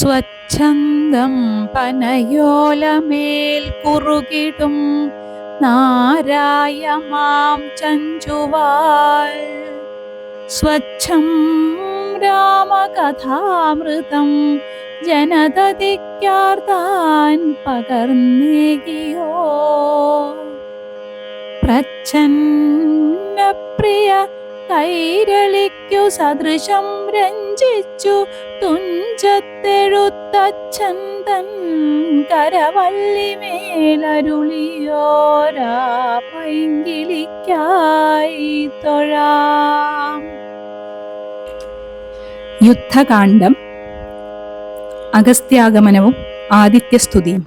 സ്വച്ഛന്തം പനയോലമേൽ കുറുകിടും നാരായമാം ചഞ്ചുവാൽ സ്വച്ഛം രാമകഥാമൃതം ജനതതിക്കാർത്താൻ പകർന്നേകിയോ. പ്രച്ഛന്നപ്രിയ കൈരളിക്കു സദൃശം രഞ്ജിച്ചു തുഞ്ചത്തെഴുത്തച്ഛൻ തൻ കരവല്ലിമേലരുളിയോരാ പൈങ്കിളിക്കായി തൊഴാം. യുദ്ധകാണ്ഡം, അഗസ്ത്യാഗമനവും ആദിത്യസ്തുതിയും.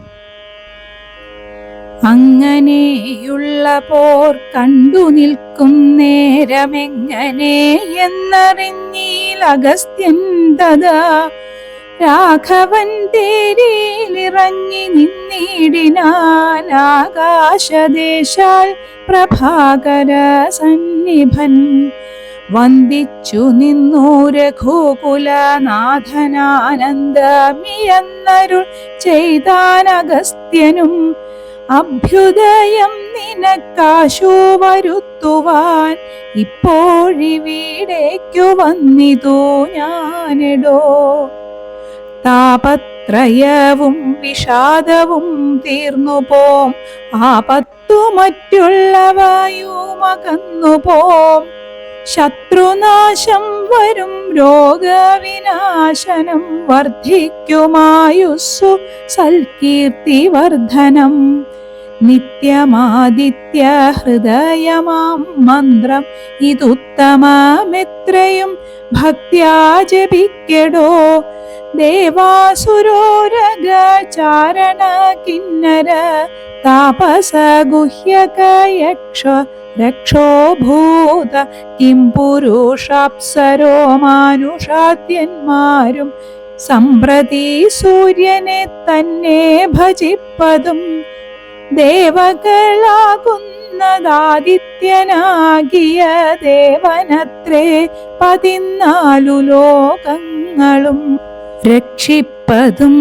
അങ്ങനെയുള്ള പോർ കണ്ടു നിൽക്കും നേരമെങ്ങനെ എന്നറിഞ്ഞീൽ അഗസ്ത്യൻ തഥാ രാഘവൻ തേരിലിറങ്ങി നിന്നിടിനാൽ ആകാശദേശാൽ പ്രഭാകര സന്നിഭൻ വന്ദിച്ചു നിന്നു രഘുകുലനാഥനാനന്ദമിയെന്നരുൾ ചെയ്താനഗസ്ത്യനും അഭ്യുദയം നിനക്കാശു വരുത്തുവാൻ ഇപ്പോഴിവിടേക്കു വന്നിതു ഞാനെടോ. താപത്രയവും വിഷാദവും തീർന്നുപോം, ആപത്തു മറ്റുള്ളവയുമകന്നുപോം. ശത്രുനാശം വരും, രോഗവിനാശനം വർദ്ധിക്കുമായുസ്സു സൽകീർത്തി വർദ്ധനം. നിത്യമാദിത്യ ഹൃദയമാം മന്ത്രം ഇതുത്തമമെത്രയും ഭക്ത്യാ ജപിക്കെടോ. ദേവാസുരോരഗ ചാരണ കിന്നര താപസ ഗുഹ്യക യക്ഷ രക്ഷോഭൂത കിം പുരുഷാപ്സരോ മാനുഷാദ്യന്മാരും സമ്പ്രതി സൂര്യനെ തന്നെ ഭജിപ്പതും ദേവകളാകുന്നതാദിത്യനാകിയ ദേവനത്രേ 14 ലോകങ്ങളും രക്ഷിപ്പതും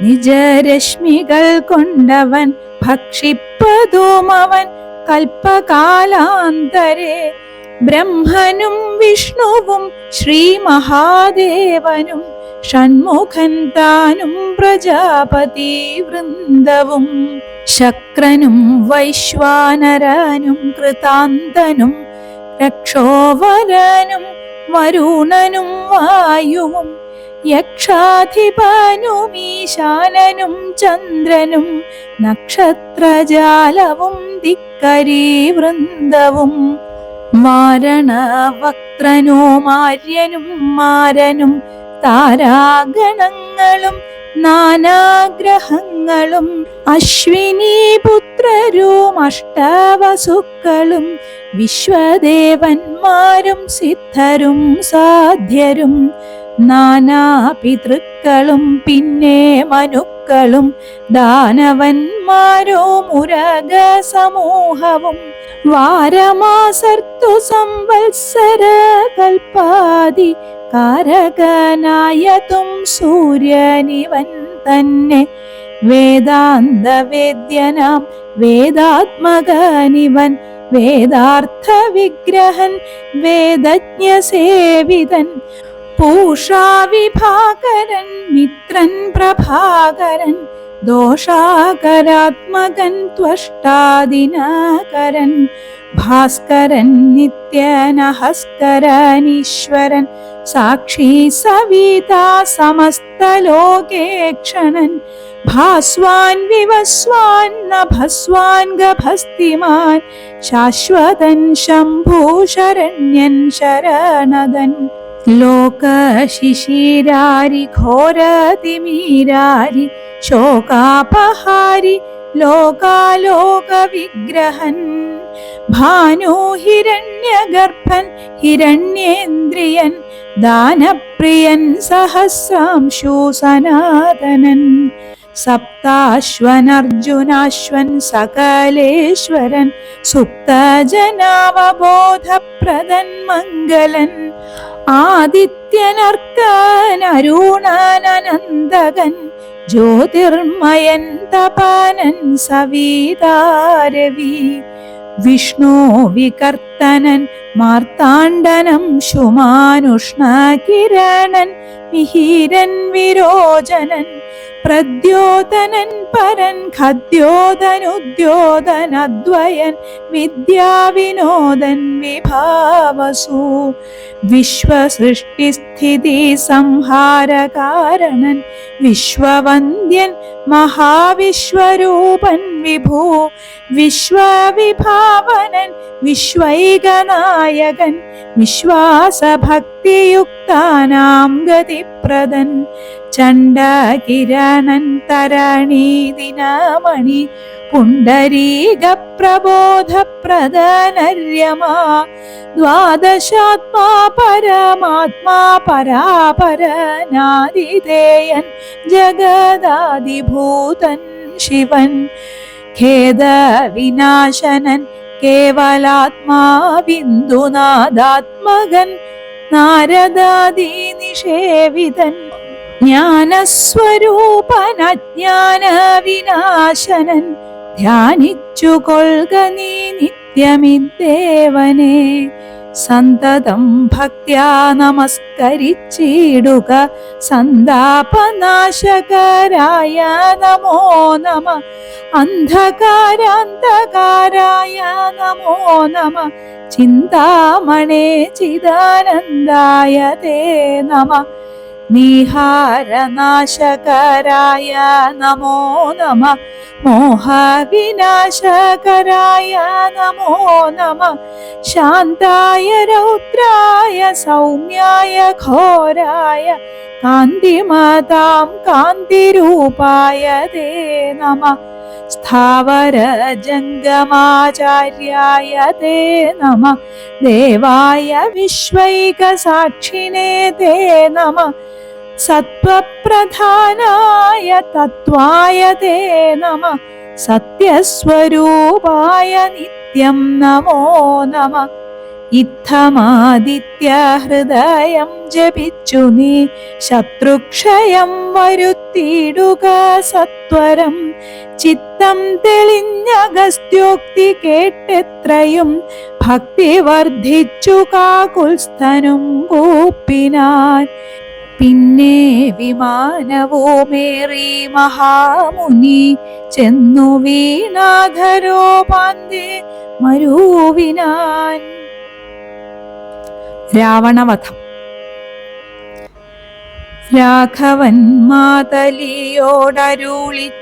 നിജരശ്മികൾ കൊണ്ടവൻ ഭക്ഷിപ്പതും അവൻ കൽപ്പകാലാന്തരെ. ബ്രഹ്മനും വിഷ്ണുവും ശ്രീ മഹാദേവനും ഷൺമുഖൻ താനും പ്രജാപതി വൃന്ദവും ശക്രനും വൈശ്വാനരനും കൃതാന്തനും രക്ഷോവരനും വരുണനും വായുവും യക്ഷാധിപനും ഈശാനനും ചന്ദ്രനും നക്ഷത്രജാലവും ധിക്കരി വൃന്ദവും വാരണവക്ത്രനും ആര്യനും മാരനും താരാഗണങ്ങളും നാനാഗ്രഹങ്ങളും അശ്വിനി പുത്രരും അഷ്ടവസുക്കളും വിശ്വദേവന്മാരും സിദ്ധരും സാധ്യരും നാനാപിതൃക്കളും പിന്നെ മനുക്കളും ദാനവന്മാരും ഉരഗ സമൂഹവും വാരമാസർത്തു സംവത്സര കൽപ്പാതി കാരകനായതും സൂര്യനിവൻ തന്നെ. വേദാന്ത വേദ്യനാം വേദാത്മകനിവൻ വേദാർത്ഥ വിഗ്രഹൻ വേദജ്ഞ സേവിതൻ പൂഷാവിഭാകരൻ മിത്രൻ പ്രഭാകരൻ ദോഷാകരാത്മകൻ ത്വഷ്ടാദിനകരൻ ഭാസ്കരൻ നിത്യനഹസ്കരനീശ്വരൻ സാക്ഷി സവിതാ സമസ്തലോകേക്ഷണൻ ഭാസ്വാൻ വിവസ്വാൻ നഭസ്വാൻ ഗഭസ്തിമാൻ ശാശ്വതൻ ശംഭൂശരണ്യൻ ശരണദൻ ലോകശിശിരാരി ഘോരതിമീരാരി ശോകാപഹാരി ലോകാലോക വിഗ്രഹൻ ഭാനുഹിരണ്യഗർഭൻ ഹിരണ്യേന്ദ്രിയൻ ദാനപ്രിയൻ സഹസ്രാംശു സനാതനൻ സപ്താശ്വനർജുനാശ്വൻ സകലേശ്വരൻ സുപ്തജനാവബോധപ്രദൻ മംഗലൻ ആദിത്യനർക്കൻ അരുണനനന്തകൻ ജ്യോതിർമയൻ തപനൻ സവിതാരവി വിഷ്ണു വികർത്തനൻ മാർത്താണ്ഡനം ശുമാനുഷ്ണകിരണൻ മിഹിരൻ വിരോചനൻ പ്രദ്യോതനൻ പരൻ ഖദ്യോതനുദ്യോതൻ അദ്വയൻ വിദ്യാവിനോദൻ വിഭാവസു വിശ്വസൃഷ്ടിസ്ഥിതി സംഹാരകാരണൻ വിശ്വവന്ദ്യൻ മഹാവിശ്വരൂപൻ വിഭൂ വിശ്വവിഭാവനൻ വിശ്വൈകനായകൻ വിശ്വാസഭക്തിയുക്താനാം ഗതിപ്രദൻ ചണ്ഡകിരണൻ തരണീദിനമണി പുണ്ടരീക പ്രബോധപ്രദനര്യമാ ദ്വാദശാത്മാ പരമാത്മാ പരാപരനാദിതേയൻ ജഗദാദിഭൂതൻ ശിവൻ ഖേദവിനാശനൻ കേവലാത്മാ ബിന്ദുനാദാത്മകൻ നാരദാദി നിഷേവിതൻ ജ്ഞാനസ്വരൂപൻ അജ്ഞാന വിനാശനൻ ധ്യാനിച്ചു കൊൾക നീ നിത്യമിദ്ദേവനെ സന്തതം ഭക്ത്യാ നമസ്കരിച്ചിടുക സന്താപനാശകരായ നമോ നമ അന്ധകാരാന്തകാരായ നമോ നമ ചിന്താമണേ ചിദാനന്ദായ തേ നമ നിഹാരനാശകരായ നമോ നമ മോഹവിനാശകരായ നമോ നമ ശാന്തായ രൗദ്രായ സൗമ്യായ ഘോരായ കാന്തിമതാം കാന്തിരൂപായ തേ നമ സ്ഥാവര ജംഗമാചാര്യായ തേ നമ ദേവായ വിശ്വൈക സാക്ഷിണേ തേ നമ സത്വപ്രധാനായ തത്വായ തേ നമ സത്യസ്വരൂപായ നിത്യം നമോ നമ ഇത്തമാദിത്യ ഹൃദയം ജപിച്ചു നീ ശത്രുക്ഷയം വരുത്തിയിടുക സത്വരം ചിത്തം തെളിഞ്ഞഗസ്ത്യോക്തി കേട്ടെത്രയും ഭക്തി വർദ്ധിച്ചു കാകുൽസ്ഥനും കൂപ്പിനാൻ പിന്നെ വിമാനവുമേറി മഹാമുനി ചെന്നു വീണാധരോപാന്തേ മരുവിനാൻ. രാവണവധം. രാഘവൻ മാതലിയോടരുളി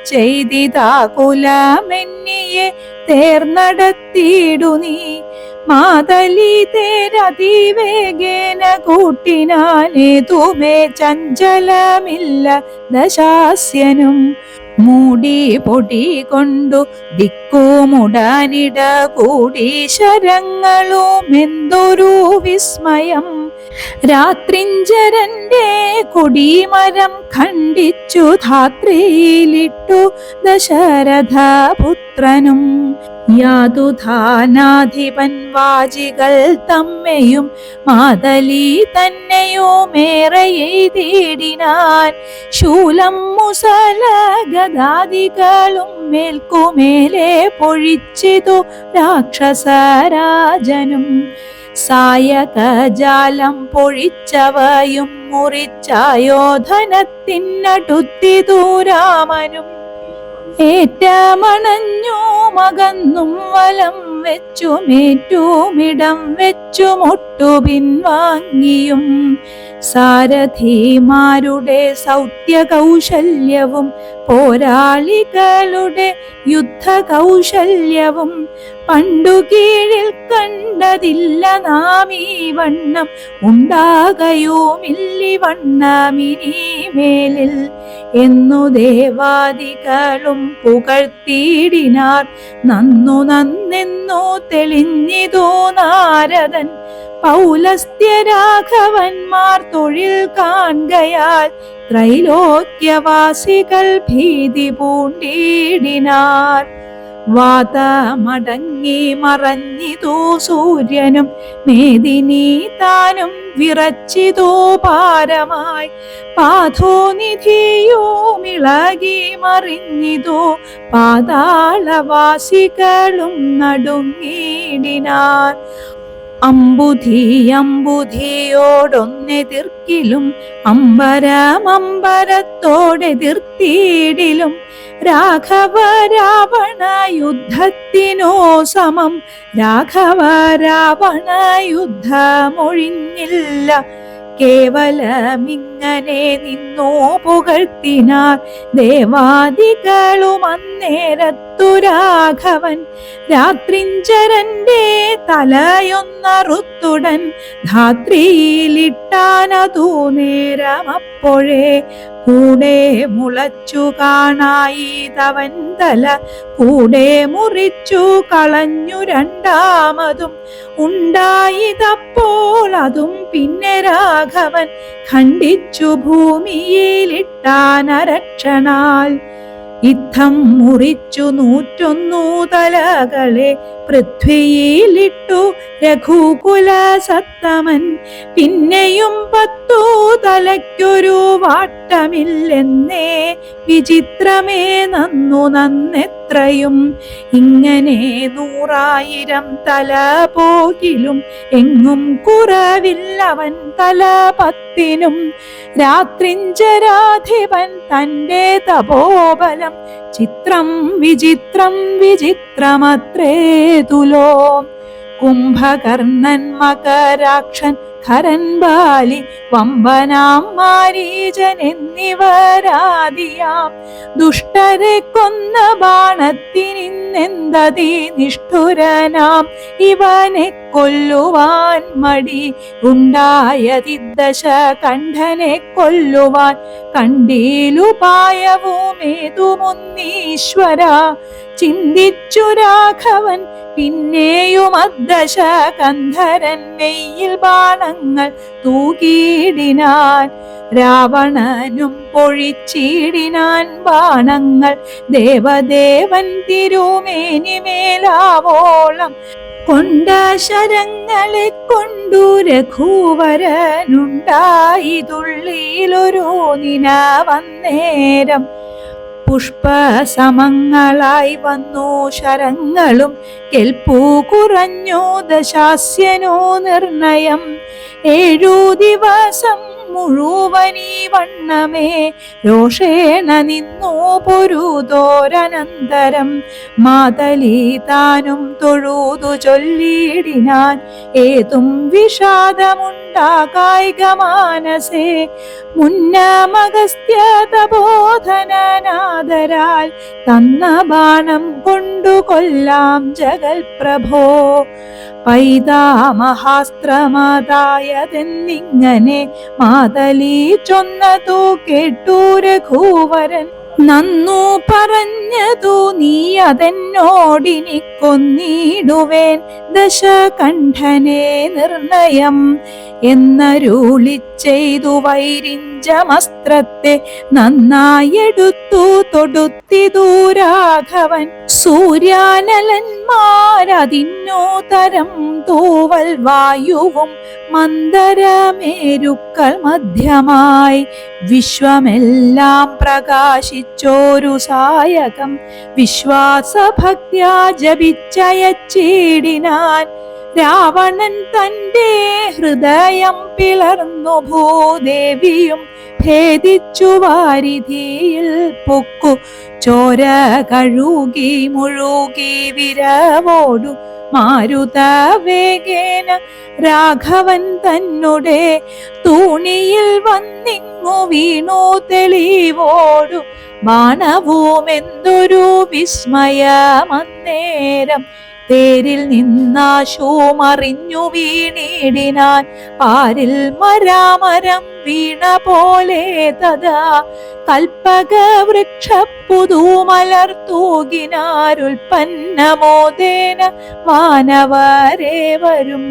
ചെയ്തിതാകുലമെന്നിയെ തേർന്നടത്തിയിടു നീ മാതലി തേരതിവേഗേന കൂട്ടിനാലേതുമേ ചഞ്ചലമില്ല ദശാസ്യനും മൂടി പൊടി കൊണ്ടു ദിക്കുമുടനിട കൂടി ശരങ്ങളും എന്തൊരു വിസ്മയം രാത്രിഞ്ചരന്റെ കൊടിമരം ഖണ്ഡിച്ചു ധാത്രിയിലിട്ടു ദശരഥപുത്രനും യാതുധാനാധിപൻ വാജികൾ തമ്മെയും മാതലി തന്നെയുമേറെ എയ്തിടിനാൻ ശൂലം മുസല ഗദാദികളും മേൽക്കുമേലെ പൊഴിച്ചിതു രാക്ഷസരാജനും സായകജാലം പൊഴിച്ചവയും മുറിച്ചായോധനത്തിനടുത്തിതു രാമനും ഏറ്റമണഞ്ഞു മകന്നും വലം വെച്ചുമേറ്റുമിടം വെച്ചുമൊട്ടു പിൻവാങ്ങിയും സാരഥിമാരുടെ സൗത്യകൗശല്യവും പോരാളികളുടെ യുദ്ധകൗശല്യവും പണ്ടു കീഴിൽ കണ്ടതില്ല നാം ഈ വണ്ണം ഉണ്ടാകയുമില്ലി വണ്ണമിനി മേലിൽ എന്നു ദേവാദികളും പുകഴ്ത്തിയിടിനാർ നന്നു നന്നെന്നു തെളിഞ്ഞിതു നാരദൻ പൗലസ്ത്യരാഘവന്മാർ തൊഴിൽ കാൺകയാൽ ത്രൈലോക്യവാസികൾ ഭീതി പൂണ്ടിടിനാർ വാതമടങ്ങി മറഞ്ഞിതോ സൂര്യനും മേദിനി താനും വിറച്ചിതോ പാരമായി പാഥോനിധിയുമിളകി മറിഞ്ഞിതോ പാതാളവാസികളും നടുങ്ങിടിനാൻ അമ്പുധിയോടൊന്നെതിർക്കിലും അമ്പരമമ്പരത്തോടെതിർത്തിയിടിലും രാഘവ രാവണ യുദ്ധത്തിനോ സമം രാഘവ രാവണ യുദ്ധമൊഴിഞ്ഞില്ല കേവലമിങ്ങനെ നിന്നു പുകഴ്ത്തിനാർ ദേവാദികളും അന്നേരത്തു രാഘവൻ രാത്രിഞ്ചരന്റെ തലയൊന്നറുത്തുടൻ ധാത്രിയിലിട്ടാനതു നേരമപ്പോഴേ കൂടെ മുളച്ചു കാണായി തവൻ തല കൂടെ മുറിച്ചു കളഞ്ഞു രണ്ടാമതും ഉണ്ടായിതപ്പോൾ അതും പിന്നെ രാഘവൻ ഖണ്ഡിച്ചു ഭൂമിയിലിട്ടാനരക്ഷണാൽ യുദ്ധം മുറിച്ചു 101 തലകളെ പൃഥ്വിയിലിട്ടു രഘുകുല സത്തമൻ പിന്നെയും 10 തലയ്ക്കൊരു വാട്ടമില്ലെന്നേ വിചിത്രമേ നന്നെത്രയും ഇങ്ങനെ 100,000 തല പോകിലും എങ്ങും കുറവില്ലവൻ തല 10നും രാത്രിഞ്ചരാധിപൻ തന്റെ തപോബലം ചിത്രം വിചിത്രം വിചിത്രമത്രേ തുലോ കുംഭകർണൻ മകരാക്ഷൻ ഖരൻ ബാലി വമ്പനാം മാരീചൻ എന്നിവരാദിയാം ദുഷ്ടരെ കൊന്ന ബാണത്തിനിന്നെന്തതി നിഷ്ഠുരനാം ഇവനെ കൊല്ലുവാൻ മടി ഉണ്ടായതിദ്ദശ കണ്ഠനെ കൊല്ലുവാൻ കണ്ടീലുപായവുമേതുമൊന്നീശ്വര ചിന്തിച്ചു രാഘവൻ പിന്നെയും അദ്ദശ കന്ധരൻ നെയ്യിൽ ബാണങ്ങൾ തൂകിയിടിനാൻ രാവണനും പൊഴിച്ചിടിനാൻ ബാണങ്ങൾ ദേവദേവൻ തിരുമേനിമേലാവോളം കൊണ്ട ശരങ്ങളെ കൊണ്ടു രഘുവരനുണ്ടായി തുള്ളിയിലൊരു നിനവന്നേരം പുഷ്പസമങ്ങളായി വന്നു ശരങ്ങളും കെൽപ്പു കുറഞ്ഞു ദശാസ്യനോ നിർണയം 7 ദിവസം മുഴുവനീ വണ്ണമേ രോഷേണ നിന്നു പൊരുതോരനന്തരം മാതലി താനും തൊഴുതു ചൊല്ലിടിനാൻ ഏതും വിഷാദമുണ്ടാകായിക മാനസേ മുന്നമഗസ്ത്യ തപോധനനാദരാൽ തന്ന ബാണം കൊണ്ടു കൊല്ലാം ജഗൽപ്രഭോ പൈതാമഹാസ്ത്രമതായതെന്നിങ്ങനെ മാതലി ചൊന്നതു കേട്ടു രഘുവരൻ നന്നു പറഞ്ഞതു നീ അതെന്നോടിനി കൊന്നിടുവേൻ ദശകണ്ഠനെ നിർണയം എന്നരുളി ചെയ്തു വൈരിഞ്ചമസ്ത്രത്തെ നന്നായെടുത്തു തൊടുത്തിതു രാഘവൻ സൂര്യാനലന്മാരതിന്നു തരം തൂവൽ വായുവും മന്ദരമേരുക്കൾ മധ്യമായി വിശ്വമെല്ലാം പ്രകാശിച്ചോരു സായകം വിശ്വാസഭക്ത്യാ ജപിച്ചയച്ചിടിനാൻ രാവണൻ തന്റെ ഹൃദയം പിളർന്നു ഭൂദേവിയും ഭേദിച്ചു വാരിധിയിൽ പൊക്കു ചോര കഴുകി മുഴുകി വിരവോടു മാരുത വേഗേന രാഘവൻ തന്നുടെ തൂണിയിൽ വന്നിങ്ങു വീണു തെളിവോടു ബാണവുമെന്തൊരു വിസ്മയമന്നേരം തേരിൽ നിന്നാശു മറിഞ്ഞു വീണിടിനാൻ പാരിൽ മരാമരം വീണ പോലെ തഥാ കൽപ്പക വൃക്ഷ പുതുമലർ തൂകിനാരുൽപ്പന്നമോദേന വാനവരേ വരും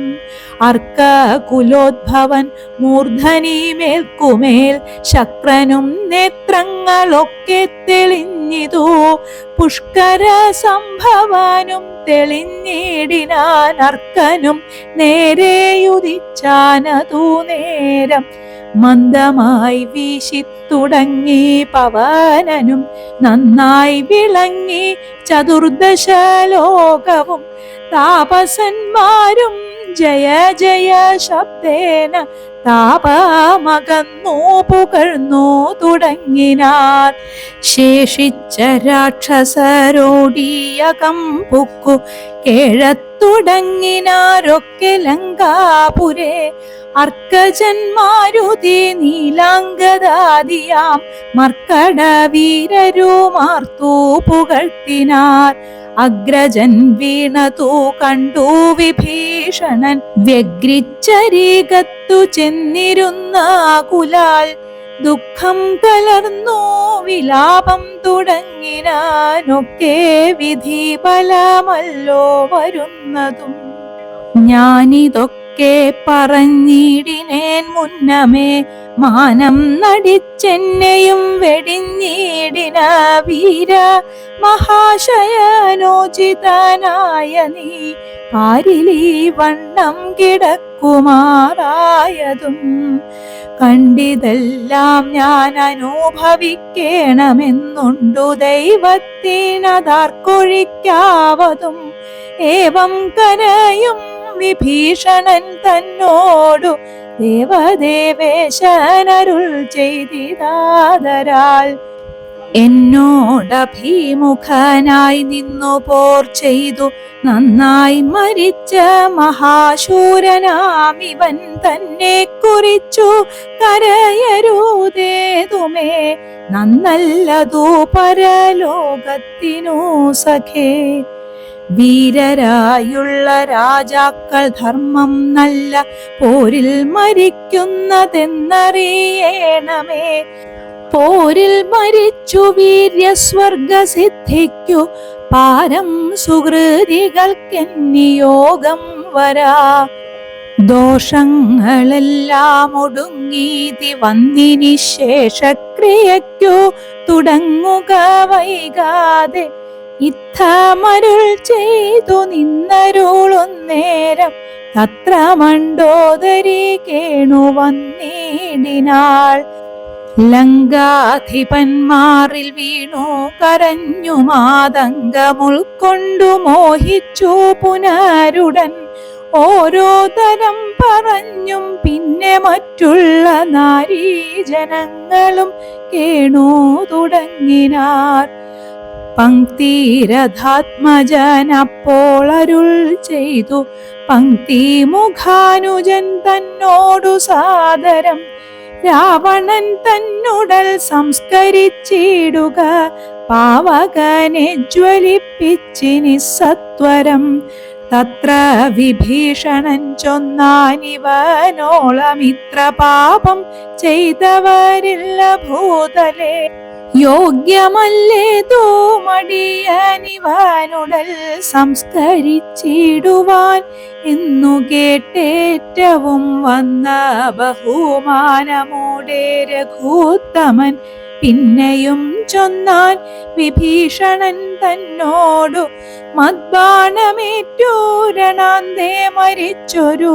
അർക്കകുലോദ്ഭവൻ മൂർധനി മേൽക്കുമേൽ ശക്രനും നേത്രങ്ങളൊക്കെ തെളിഞ്ഞ തെളിഞ്ഞിതു പുഷ്കര സംഭവനും തെളിഞ്ഞിടിനാൻ അർക്കനും നേരെയുദിച്ചാനതു നേരം മന്ദമായി വീശിത്തുടങ്ങി പവനനും നന്നായി വിളങ്ങി ചതുർദശ ലോകവും താപസന്മാരും ജയ ജയ ശബ്ദേന താപമകന്നു പുകഴ്ന്നു തുടങ്ങിനാർ. ശേഷിച്ച രാക്ഷസരോടിയകം പുക്കു കേഴത്തുടങ്ങിനാരൊക്കെ ലങ്കാപുരേ. അർക്കജന്മാരുതി നീലാംഗദാദിയാം മർക്കടവീരരുമാർത്തു പുകഴ്ത്തിനാർ. അഗ്രജൻ വീണതു കണ്ടു വിഭീഷണൻ വ്യഗ്രിച്ചരീകത്തു ചെന്നിരുന്ന കുലാൽ ദുഃഖം കലർന്നു വിലാപം തുടങ്ങിനാനൊക്കെ വിധി ബലമല്ലോ വരുന്നതും. ഞാനിതൊക്കെ പറഞ്ഞിടിനേൻ മുന്നമേ മാനം നടിച്ചെന്നെയും വെടിഞ്ഞിടിന വീര മഹാശയനോചിതനായ നീ പാരിലീ വണ്ണം കിടക്കുമാറായതും കണ്ടിതെല്ലാം ഞാൻ അനുഭവിക്കണമെന്നുണ്ടു ദൈവത്തിനതാർക്കൊഴിക്കാവതും. ഏവം കരയും വിഭീഷണൻ തന്നോടു ദേവദേവേശനരുൾ ചെയ്തിതാദരാൽ. എന്നോടഭിമുഖനായി നിന്നു പോർ ചെയ്തു നന്നായി മരിച്ച മഹാശൂരനാമിവൻ തന്നെ കുറിച്ചു കരയരുതേതുമേ നന്നല്ലതു പരലോകത്തിനു സഖേ. വീരരായുള്ള രാജാക്കൾ ധർമ്മം നല്ല പോരിൽ മരിക്കുന്നതെന്നറിയണമേ. പോരിൽ മരിച്ചു വീര്യസ്വർഗസിദ്ധിക്കു പാരം സുഹൃതികൾക്കെന്നിയോഗം വരാ. ദോഷങ്ങളെല്ലാം ഒടുങ്ങീതി വന്നിനി ശേഷക്രിയയ്ക്കു തുടങ്ങുക വൈകാതെ. ഇത്തമരുൾ ചെയ്തു നിന്നരുളുന്നേരം തത്ര മണ്ഡോദരി കേണു വന്നിടിനാൾ. ലങ്കാധിപന്മാരിൽ വീണു കരഞ്ഞു മാതങ്കമുൾക്കൊണ്ടു മോഹിച്ചു പുനരുടൻ ഓരോ തരം പറഞ്ഞും പിന്നെ മറ്റുള്ള നാരീജനങ്ങളും കേണു തുടങ്ങിനാർ. പങ്ക്തിരഥാത്മജൻ അപ്പോൾ അരുൾ ചെയ്തു പങ്ക്തി മുഖാനുജൻ തന്നോടു സാദരം. രാവണൻ തന്നുടൽ സംസ്കരിച്ചിടുക പാവകനെ ജ്വലിപ്പിച്ചിനി സത്വരം. തത്ര വിഭീഷണൻ ചൊന്നാനിവനോളമിത്ര പാപം ചെയ്തവരില്ല ഭൂതലേ. യോഗ്യമല്ലേതോ മടിയനിവനുടൽ സംസ്കരിച്ചിടുവാൻ എന്നു കേട്ടേറ്റവും വന്ന ബഹുമാനമോടെ രഘുത്തമൻ പിന്നെയും ചൊന്നാൻ വിഭീഷണൻ തന്നോടു മദ്ബാണമേറ്റൂരണാന്തേ മരിച്ചൊരു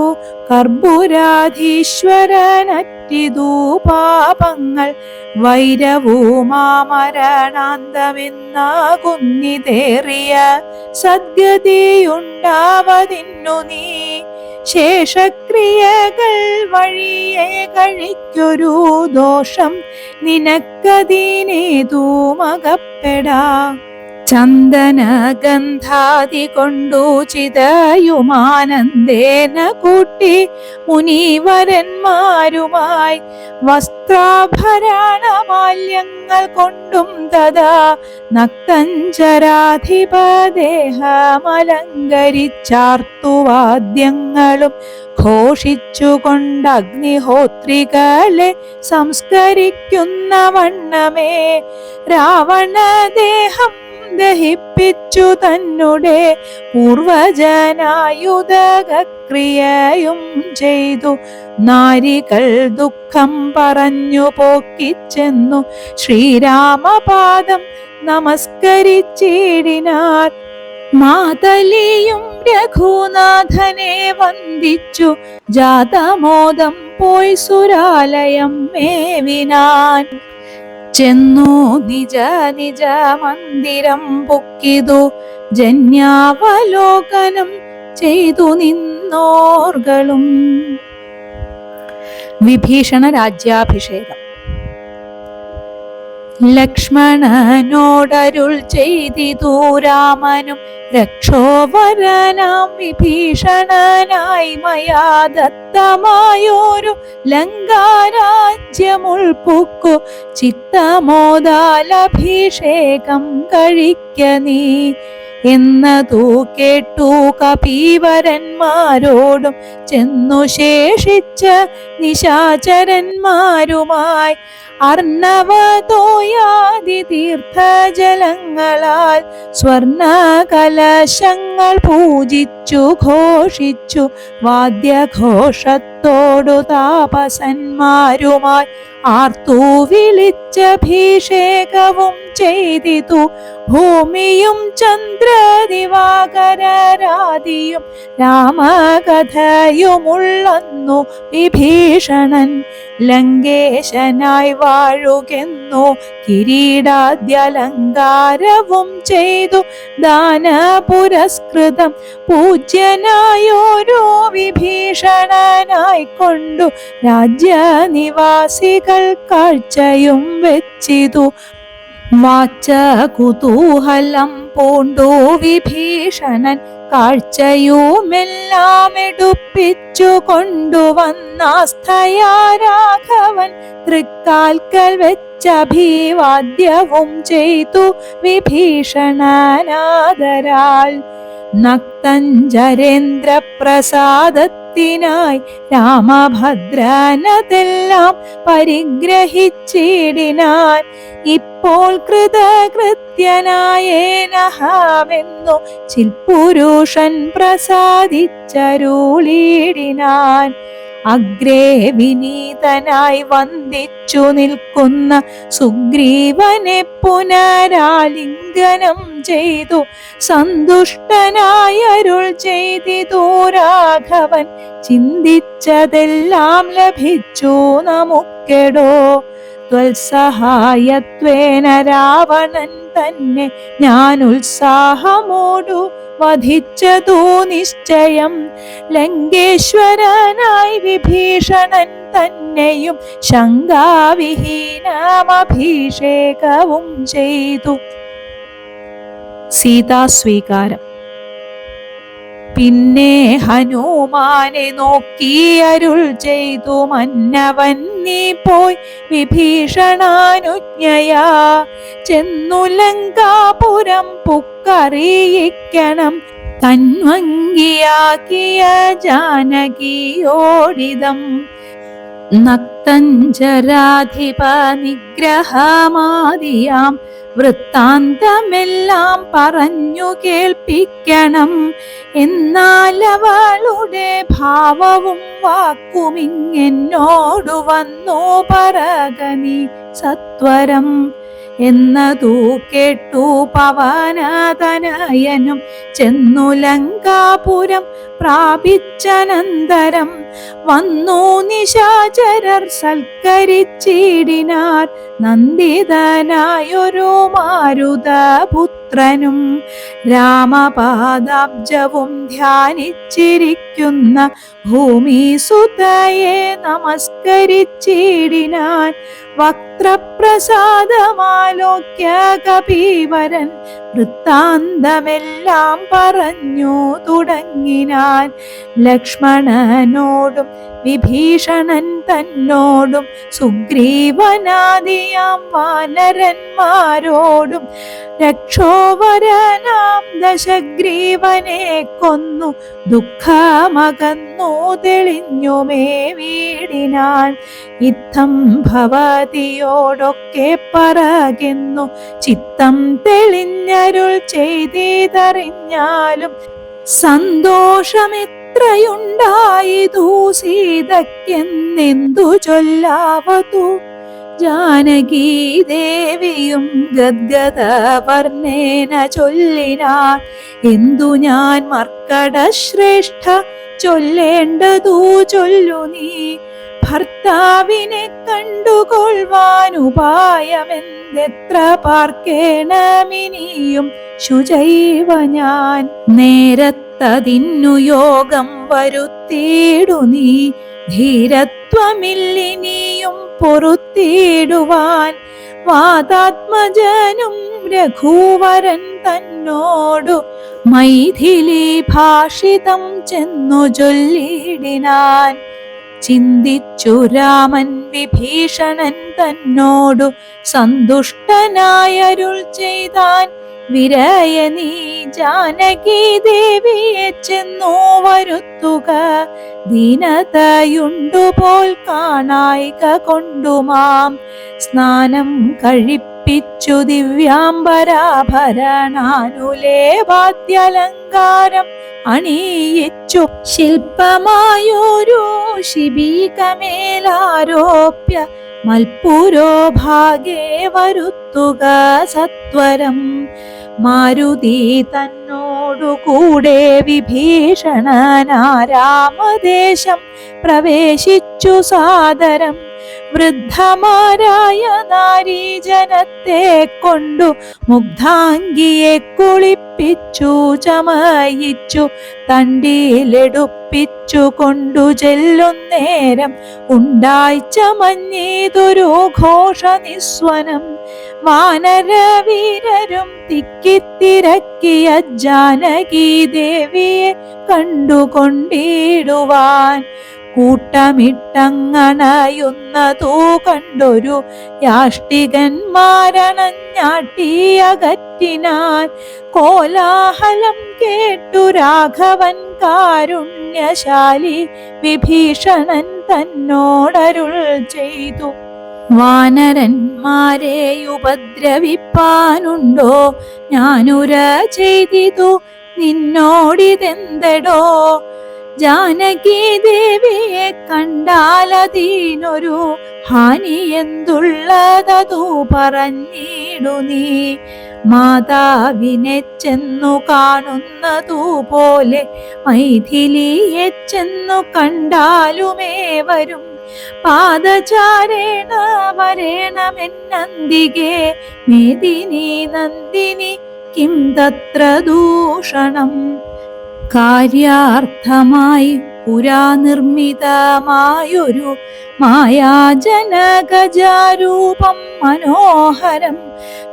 കർപ്പൂരാധീശ്വരനറ്റിതു പാപങ്ങൾ വൈരവുമാമരണാന്തമെന്നാകുന്നിതേറിയ സദ്ഗതിയുണ്ടാവതിന്നു നീ. ശേഷക്രിയകൾ വഴിയെ കഴിക്കൊരു ദോഷം നിനക്കതിനേതുമകപ്പെടാ. ചന്ദനഗന്ധാദി കൊണ്ടു ചിതയുമാനന്ദേന കൂട്ടി മുനിവരന്മാരുമായി വസ്ത്രാഭരണമാല്യങ്ങൾ കൊണ്ടും തഥാ നക്തഞ്ചരാധിപദേഹമലങ്കരിച്ചാർത്തുവാദ്യങ്ങളും ഘോഷിച്ചുകൊണ്ട് അഗ്നിഹോത്രികളെ സംസ്കരിക്കുന്ന വണ്ണമേ രാവണദേഹം ദഹിപ്പിച്ചു തന്നെ പൂർവജനായുധക്രിയയും ചെയ്തു. നാരികൾ ദുഃഖം പറഞ്ഞു പോക്കിച്ചെന്നു ശ്രീരാമപാദം നമസ്കരിച്ചിടിനാർ. മാതലിയും രഘുനാഥനെ വന്ദിച്ചു ജാതമോദം പോയി സുരാലയം മേവിനാൻ. ചെന്നു നിജ നിജ മന്ദിരം പൊക്കിതു ജന്യാവലോകനം ചെയ്തു നിന്നോർകളും. വിഭീഷണ രാജ്യാഭിഷേകം. ലക്ഷ്മണനോടരുൾ ചെയ്തിതു രാമനും രക്ഷോവരനാം വിഭീഷണനായി മയാ ദത്തമായോരു ലങ്കാരാജ്യമുൾപ്പുക്കു ചിത്തമോദാലഭിഷേകം കഴിക്ക നീ എന്നതു കേട്ടു കപീവരന്മാരോടും ചെന്നു ശേഷിച്ച നിശാചരന്മാരുമായി അർണവതോയാദി തീർത്ഥജലങ്ങളാൽ സ്വർണ കലശങ്ങൾ പൂജിച്ചു ഘോഷിച്ചു വാദ്യഘോഷത്തോടു താപസന്മാരുമായി ആർത്തു വിളിച്ചഭിഷേകവും ചെയ്തിതു. ഭൂമിയും ചന്ദ്രദിവാകരരാദിയും രാമകഥയുമുള്ളന്നു വിഭീഷണൻ ലങ്കേശനായി വാഴുകെന്നു കിരീടാദ്യലങ്കാരവും ചെയ്തു ദാന പുരസ്കൃതം പൂജ്യനായോരോ വിഭീഷണനായിക്കൊണ്ടു രാജ്യനിവാസികൾ കാഴ്ചയും വെച്ചിതു. വാച്ച കുതൂഹലം പൂണ്ടു വിഭീഷണൻ കാഴ്ചയുമെല്ലാം എടുപ്പിച്ചു കൊണ്ടുവന്നാസ്ഥയാ രാഘവൻ തൃക്കാൽക്കൽ വെച്ചഭിവാദ്യവും ചെയ്തു വിഭീഷണനാദരാൽ. നക്തഞ്ചരേന്ദ്ര പ്രസാദത്തിനായി രാമഭദ്രനതെല്ലാം പരിഗ്രഹിച്ചിടിനാൻ. ഇപ്പോൾ കൃതകൃത്യനായേനഹമെന്നു ചിൽപുരുഷൻ പ്രസാദിച്ചരുളിടിനാൻ. അഗ്രേ വിനീതനായി വന്ദിച്ചു നിൽക്കുന്ന സുഗ്രീവനെ പുനരാലിംഗനം ചെയ്തു സന്തുഷ്ടനായരുൾ ചെയ്തിതു രാഘവൻ. ചിന്തിച്ചതെല്ലാം ലഭിച്ചു നമുക്കെടോ. ത്വൽസഹായത്വേന രാവണൻ തന്നെ ഞാൻ ഉത്സാഹമോടു വധിച്ചതു നിശ്ചയം. ലങ്കേശ്വരനായി വിഭീഷണൻ തന്നെയും ശങ്കാവിഹീനമഭിഷേകവും ചെയ്തു. സീതാസ്വീകാരം. പിന്നെ ഹനുമാനെ നോക്കി അരുൾ ചെയ്തു മന്നവൻ നീ പോയി വിഭീഷണാനുജ്ഞയാ ചെന്നു ലങ്കാപുരം പുക്കറിയിക്കണം തന്വങ്കിയാക്കിയ ജാനകിയോടിതം. നക്തഞ്ചരാധിപ നിഗ്രഹമാദിയാം വൃത്താന്തമെല്ലാം പറഞ്ഞു കേൾപ്പിക്കണം. എന്നാൽ അവളുടെ ഭാവവും വാക്കുമിങ്ങെന്നോടു വന്നു പറകനി സത്വരം എന്നതു കേട്ടു പവനതനയനും ചെന്നു ലങ്കാപുരം പ്രാപിച്ചനന്തരം വന്നു നിശാചരർ സൽക്കരിച്ചിടിനാർ. നന്ദിതനായൊരു മാരുതപുത്രനും രാമപാദാബ്ജവും ധ്യാനിച്ചിരിക്കുന്ന ഭൂമിസുതയെ നമസ്കരിച്ചിടിനാൻ. വക്ത്രപ്രസാദമാലോക്യ കപീവരൻ വൃത്താന്തമെല്ലാം പറഞ്ഞു തുടങ്ങിനാൻ. ലക്ഷ്മണനോടും വിഭീഷണൻ തന്നോടും സുഗ്രീവനാദിയാം വാനരന്മാരോടും രക്ഷോവരനാം ദശഗ്രീവനെ കൊന്നു ദുഃഖമകന്നു തെളിഞ്ഞുമേ വീടിനാൻ. ഇത്തം ഭവതിയോടൊക്കെ പറകെന്നു ചിത്തം തെളിഞ്ഞരുൾ ചെയ്തറിഞ്ഞാലും സന്തോഷമെത്രയുണ്ടായിതു സീതയ്ക്കെന്നെന്തു ചൊല്ലാവതു. ജാനകീ ദേവിയും ഗദ്ഗദ വർണ്ണേന ചൊല്ലിനാൾ, എന്തു ഞാൻ മർക്കടശ്രേഷ്ഠ ചൊല്ലേണ്ടതു ചൊല്ലു നീ. ഭർത്താവിനെ കണ്ടുകൊള്ളുവാനുപായമെന്തെത്ര പാർക്കേണമിനിയും ശുചൈവ ഞാൻ. നേരത്തതിന്നു യോഗം വരുത്തിയിടു നീ, ധീരത്വമില്ലിനിയും പൊറുത്തിടുവാൻ. വാതാത്മജനും രഘുവരൻ തന്നോടു മൈഥിലി ഭാഷിതം ചെന്നു ചൊല്ലിടിനാൻ. ചിന്തിച്ചു രാമൻ വിഭീഷണൻ തന്നോടു സന്തുഷ്ടനായരുൾ ചെയ്താൻ, വിരയ നീ ജാനകി ദേവിയെ ചെന്നു വരുത്തുക. ദീനതയുണ്ടുപോൽ കാണായിക കൊണ്ടുമാം, സ്നാനം കഴിപ്പിച്ചു ദിവ്യാംബരാഭരണാനുലേവാദ്യലങ്കാരം അണിയിച്ചു. ശില്പമായൊരു ശിബികമേലാരോപ്യ മൽപുരോ ഭാഗേ വരുത്തുക സത്വരം. മാരുതി തന്നോടു കൂടെ വിഭീഷണനാരാമദേശം പ്രവേശിച്ചു സാദരം. വൃദ്ധമാരായ നാരീജനത്തെ കൊണ്ടു മുഗ്ധാംഗിയെ കുളിപ്പിച്ചു ചമയിച്ചു, തണ്ടിയിലെടുപ്പിച്ചു കൊണ്ടു ചെല്ലുന്നേരം ഉണ്ടായി ചമഞ്ഞീതൊരു ഘോഷ നിസ്വനം. വാനരവീരരും തിക്കിത്തിരക്കിയ ജാനകി ദേവിയെ കണ്ടുകൊണ്ടിടുവാൻ. കൂട്ടമിട്ടങ്ങണയുന്നതു കണ്ടൊരു യാഷ്ടികന്മാരണഞ്ഞാട്ടിയകറ്റിനാൻ. കോലാഹലം കേട്ടു രാഘവൻ കാരുണ്യശാലി വിഭീഷണൻ തന്നോടരുൾ ചെയ്തു, വാനരന്മാരെ ഉപദ്രവിപ്പാനുണ്ടോ? ഞാനുര ചെയ്തിതു നിന്നോടിതെന്തടോ? ജാനകി ദേവിയെ കണ്ടാലതീനൊരു ഹാനി എന്തുള്ളതതു പറഞ്ഞിടു നീ. മാതാവിനെ ചെന്നു കാണുന്നതുപോലെ മൈഥിലിയെ ചെന്നു കണ്ടാലുമേ വരും. പാദചാരേണ വരേണമെന്നന്തികെ മേദിനി നന്ദിനി കിം തത്ര ദൂഷണം. കാര്യാർത്ഥമായി പുരാ നിർമ്മിതമായൊരു മായാജനകജാരൂപം മനോഹരം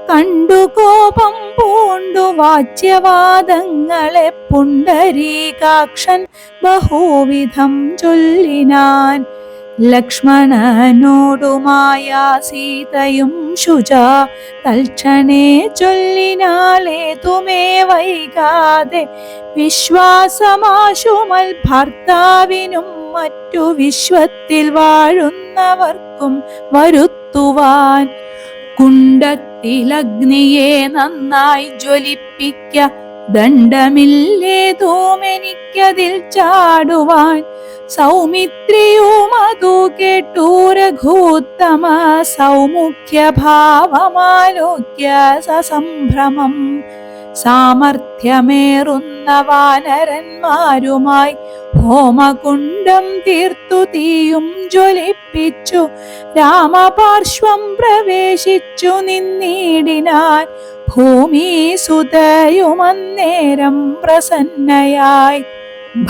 കണ്ടു കോപം പൂണ്ടു വാച്യവാദങ്ങളെ പുണ്ടരീകാക്ഷൻ ബഹുവിധം ചൊല്ലിനാൻ. ലക്ഷ്മണനോടുമായ സീതയും ശുച തൽക്ഷണേ ചൊല്ലിനാളേതുമേ വൈകാതെ, വിശ്വാസമാശുമൽ ഭർത്താവിനും മറ്റു വിശ്വത്തിൽ വാഴുന്നവർക്കും വരുത്തുവാൻ. കുണ്ടത്തിലഗ്നിയെ നന്നായി ജ്വലിപ്പിക്ക, ദണ്ഡമില്ലേതുമെനിക്കതിൽ ചാടുവാൻ. സൗമിത്രിയും അതു കേട്ടു രഘുത്തമ സൗമുഖ്യഭാവമാലോക്യ സസംഭ്രമം. സാമർഥ്യമേറുന്ന വാനരന്മാരുമായി ഹോമകുണ്ഡം തീർത്തു തീയും ജ്വലിപ്പിച്ചു രാമപാർശ്വം പ്രവേശിച്ചു നിന്നിടിനാൻ. ഭൂമി സുതയുമന്നേരം പ്രസന്നയായി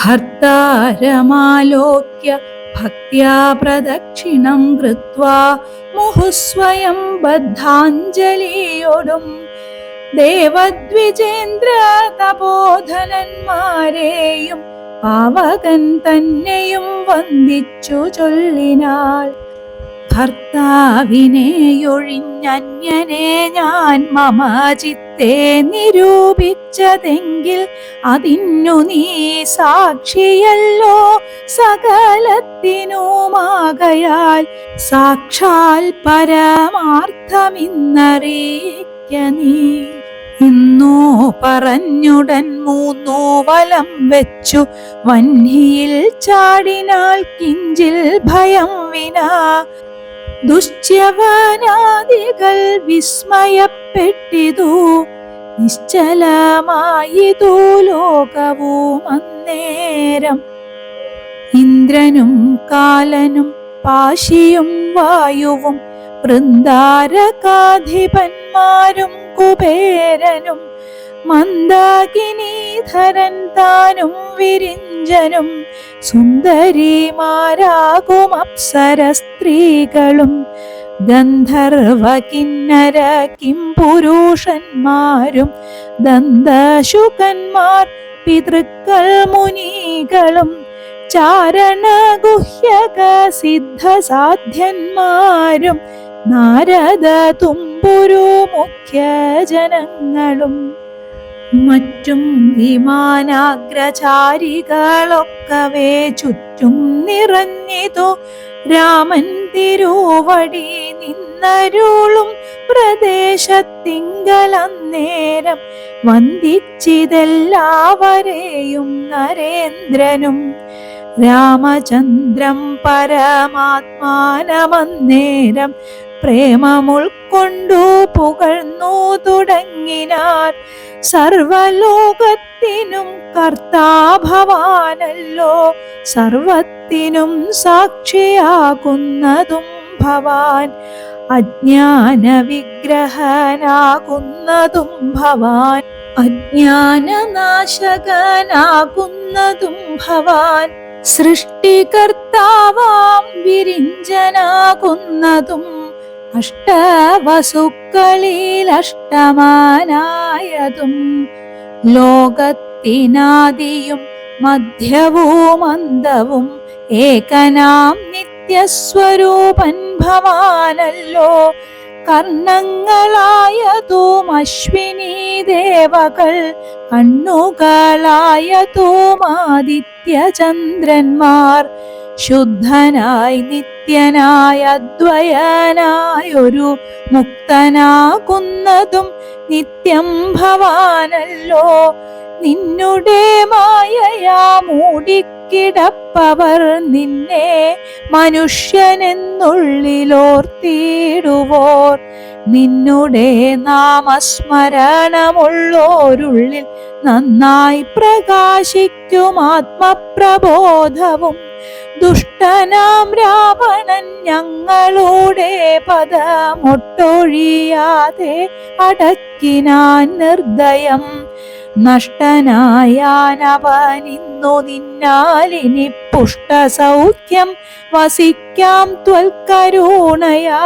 ഭർത്താരമാലോക്യ ഭക്ത്യാ പ്രദക്ഷിണം കൃത്വാ മുഹുസ്വയം ബദ്ധാഞ്ജലിയോടും ദേവദ്വിജേന്ദ്ര തപോധനന്മാരെയും പാവകൻ തന്നെയും വന്ദിച്ചു ചൊല്ലിനാൾ. ഭർത്താവിനെയൊഴിഞ്ഞന്യനെ ഞാൻ മമ ചിത്തെ നിരൂപിച്ചതെങ്കിൽ അതിന്നു നീ സാക്ഷിയല്ലോ സകലത്തിനുമാകയാൽ. സാക്ഷാൽ പരമാർത്ഥമിന്നറിയിക്ക നീ. ഇന്നു പറഞ്ഞുടൻ മൂന്നു വലം വെച്ചു വന്ഹിയിൽ ചാടിനാൾ കിഞ്ചിൽ ഭയം വിനാ. ദുശ്യവനാദികൾ വിസ്മയപ്പെട്ടിതു. നിശ്ചലമായിതു ലോകവും അന്നേരം. ഇന്ദ്രനും കാലനും പാശിയും വായുവും വൃന്ദാരകാധിപന്മാരും കുബേരനും മന്ദാകിനീധരൻ താനും വിരിഞ്ചനും സുന്ദരിമാരാകും അപ്സര സ്ത്രീകളും ഗന്ധർവ കിന്നര കിംപുരുഷന്മാരും ദന്തശുകന്മാർ പിതൃക്കൾ മുനികളും ചാരണഗുഹ്യക സിദ്ധസാധ്യന്മാരും നാരദ തുമ്പുരു മുഖ്യജനങ്ങളും മറ്റും വിമാനാഗ്രചാരികളൊക്കവേ ചുറ്റും നിറഞ്ഞിതു. രാമൻ തിരുവടി നിന്നരുളും പ്രദേശത്തിങ്കലന്നേരം വന്ദിച്ചിതെല്ലാവരെയും നരേന്ദ്രനും. രാമചന്ദ്രം പരമാത്മാനമന്നേരം പ്രേമമുൾക്കൊണ്ടു പുകഴ്ന്നു തുടങ്ങിനാർ. സർവലോകത്തിനും കർത്താഭവാനല്ലോ, സർവത്തിനും സാക്ഷിയാകുന്നതും ഭവാൻ. അജ്ഞാന വിഗ്രഹനാകുന്നതും ഭവാൻ, അജ്ഞാനനാശകനാകുന്നതും ഭവാൻ. സൃഷ്ടികർത്താവാം വിരിഞ്ചനാകുന്നതും അഷ്ടവസുക്കളിൽ അഷ്ടമാനായതും. ലോകത്തിനാദിയും മധ്യവും അന്തവും ഏകനാം നിത്യസ്വരൂപൻ ഭവാനല്ലോ. കർണങ്ങളായതും അശ്വിനി ദേവകൾ, കണ്ണുകളായതും ആദിത്യചന്ദ്രന്മാർ. ശുദ്ധനായി നിത്യനായ അദ്വയനായൊരു മുക്തനാകുന്നതും നിത്യം ഭവാനല്ലോ. നിന്നുടെ മായയാ മൂടിക്കിടപ്പവർ നിന്നെ മനുഷ്യനെന്നുള്ളിലോർത്തിടുവോർ. നിന്നുടെ നാമസ്മരണമുള്ളോരുള്ളിൽ നന്നായി പ്രകാശിക്കും ആത്മപ്രബോധവും. ദുഷ്ടനാം രാവണൻ ഞങ്ങളുടെ പദമൊട്ടൊഴിയാതെ അടക്കിനാൻ നിർദ്ദയം. നഷ്ടനായാനവനിന്നു നിന്നാലിനി പുഷ്ടസൗഖ്യം വസിക്കാം ത്വൽക്കരുണയാ.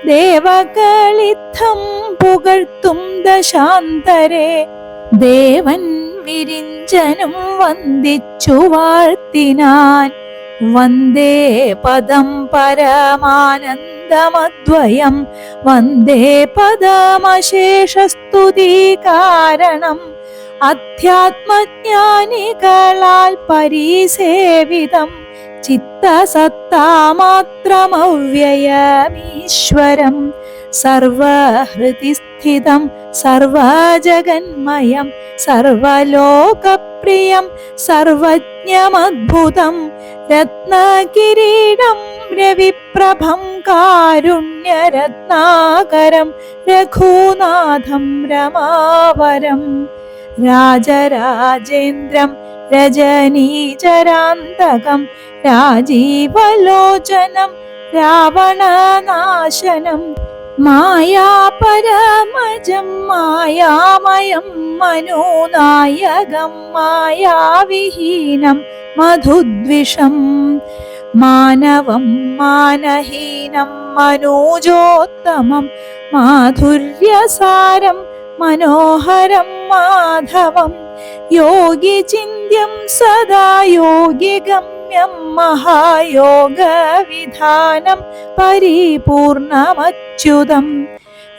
ദേവകളിത്തം പുകഴ്ത്തും ദശാന്തരെ ദേവൻ വിരിഞ്ചനും വന്ദിച്ചു വാഴ്ത്തിനാൻ. വന്ദേ പദം പരമാനന്ദമദ്വയം, വന്ദേ പദമശേഷസ്തുതി കാരണം. അധ്യാത്മജ്ഞാനികളാൽ പരിസേവിതം ചിത്തസത്താമാത്രമവ്യയമീശ്വരം. സർവഹൃതിസ്ഥിതം സർവജഗന്മയം സർവലോകപ്രിയം സർവജ്ഞമദ്ഭുതം. രത്നകിരീടം രവിപ്രഭം കാരുണ്യരത്നാകരം രഘുനാഥം രമാവരം. രാജരാജേന്ദ്രം രജനീചരാന്തകം രാജീവലോചനം രാവണനാശനം. മായാപരമജം മായാമയം മനോനായകം മായാവിഹീനം മധുദ്വിഷം. മാനവം മാനഹീനം മനോജോത്തമം മാധുര്യസാരം മനോഹരം മാധവം. യോഗിചിന്യം സദാ യോഗിഗമ്യം മഹായോഗവിധാനം പരിപൂർണമച്യുതം.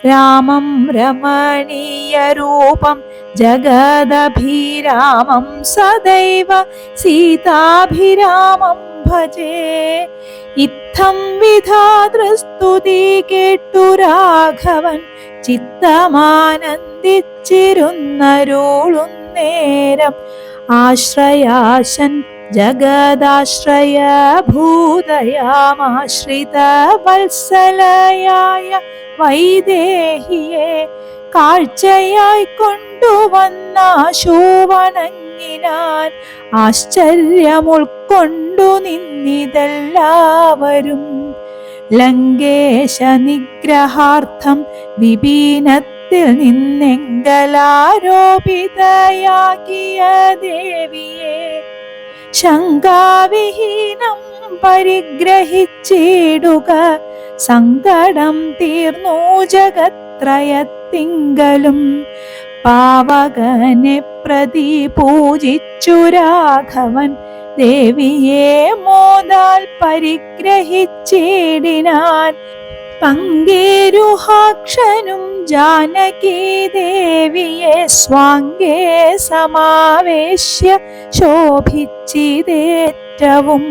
രാമം രമണീയരൂപം ജഗദഭിരാമം സദൈവ സീതാഭിരാമം ഭജേ. ഇത്തം വിധാതൃസ്തുതി കേട്ടു രാഘവൻ ചിത്തമാനന്ദിച്ചിരുന്നരുളുന്നേരം. ആശ്രയാശൻ ജഗദാശ്രയ ഭൂതയാമാശ്രിത വത്സലയായ വൈദേഹിയെ കാഴ്ചയായി കൊണ്ടുവന്നാശു വണങ്ങിനാൻ. ആശ്ചര്യമുൾക്കൊണ്ടു നിന്നിതെല്ലാവരും. ലങ്കേശ നിഗ്രഹാർത്ഥം വിപീനത്തിൽ നിന്നെങ്കലാരോപിതയാകിയ ദേവിയെ ശങ്കാവിഹീനം പരിഗ്രഹിച്ചിടുക. സങ്കടം തീർന്നു ജഗത്രയത്തിങ്കലും. പാവകനെ പ്രതി പൂജിച്ചു രാഘവൻ ദേവിയെ മോദാൽ പരിഗ്രഹിച്ചിടിനാൻ. പങ്കേരുഹാക്ഷനും ജാനകി ദേവിയെ സ്വാംഗേ സമാവേശ്യ ശോഭിച്ചിതേറ്റവും.